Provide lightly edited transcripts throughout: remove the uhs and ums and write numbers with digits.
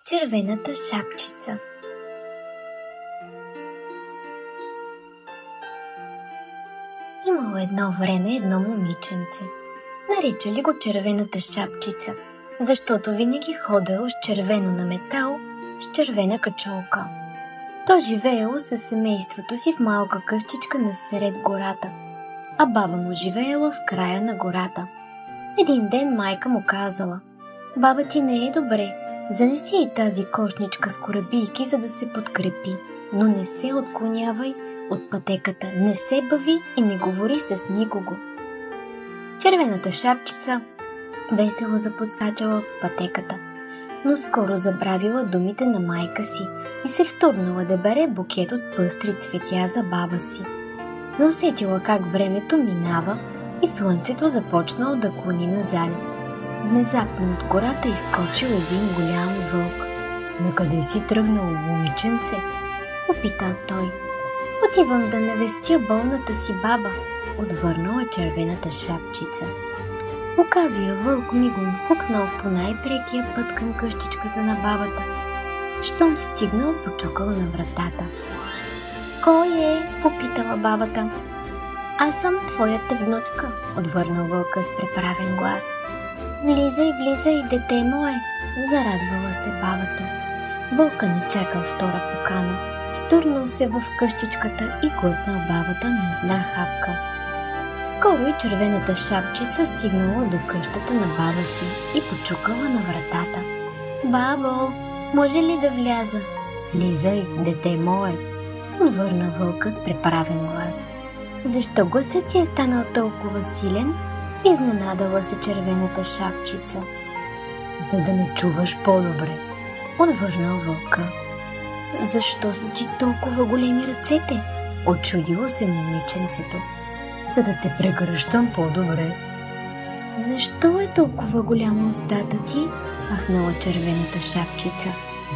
Червената шапчица. Имало едно време едно момиченце. Наричали го червената шапчица, защото винаги ходел с червено на метал, с червена качулка. То живеело със семейството си в малка къщичка насред гората, а баба му живеела в края на гората. Един ден майка му казала: „Баба ти не е добре, занеси и тази кошничка с корабийки, за да се подкрепи, но не се отклонявай от пътеката, не се бави и не говори с никого.“ Червената шапчица весело заподскачала пътеката, но скоро забравила думите на майка си и се втурнала да бере букет от пъстри цветя за баба си. Но усетила как времето минава и слънцето започнало да клони на залез. Внезапно от гората изскочил един голям вълк. „Накъде си тръгнало, момиченце?“ попитал той. „Отивам да навестя болната си баба“, отвърнала червената шапчица. Лукавия вълк мигом хукнал по най-прекия път към къщичката на бабата. Щом стигнал, почукал на вратата. „Кой е?“ попитала бабата. „Аз съм твоята внучка“, отвърнал вълка с преправен глас. „Влизай, влизай, дете мое“, зарадвала се бабата. Вълка не чакал втора покана, втурнал се в къщичката и глътнал бабата на една хапка. Скоро и червената шапчица стигнала до къщата на баба си и почукала на вратата. „Бабо, може ли да вляза?“ „Влизай, дете мое“, отвърна вълка с преправен глас. „Защо гласът ти е станал толкова силен?“ изненадала се червената шапчица. „За да ме чуваш по-добре“, отвърнал вълка. „Защо са ти толкова големи ръцете?“ очудило се момиченцето. „За да те прегръщам по-добре.“ „Защо е толкова голяма устата ти?“ ахнала червената шапчица.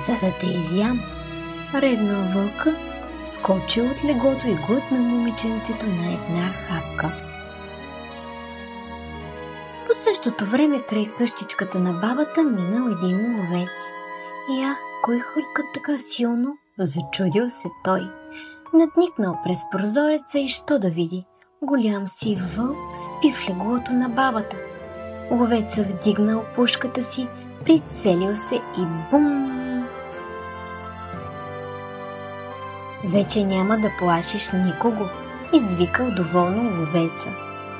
„За да те изям“, ревнал вълка, скочил от леглото и глътнал момиченцето на една хапка. По същото време край къщичката на бабата минал един ловец. „Я, кой хърка така силно?“ зачудил се той. Надникнал през прозореца и що да види? Голям сив вълк спи в леглото на бабата. Ловеца вдигнал пушката си, прицелил се и бум! „Вече няма да плашиш никого“, извикал доволно ловеца.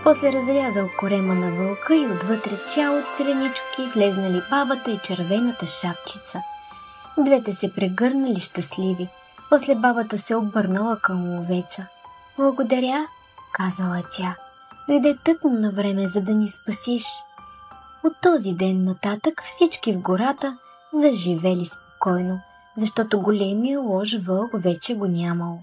После разрязал корема на вълка и отвътре цяло целенички излезнали бабата и червената шапчица. Двете се прегърнали щастливи. После бабата се обърнала към ловеца. „Благодаря“, казала тя. „Дойде тъкмо на време, за да ни спасиш.“ От този ден нататък всички в гората заживели спокойно, защото големия лош вълк вече го нямало.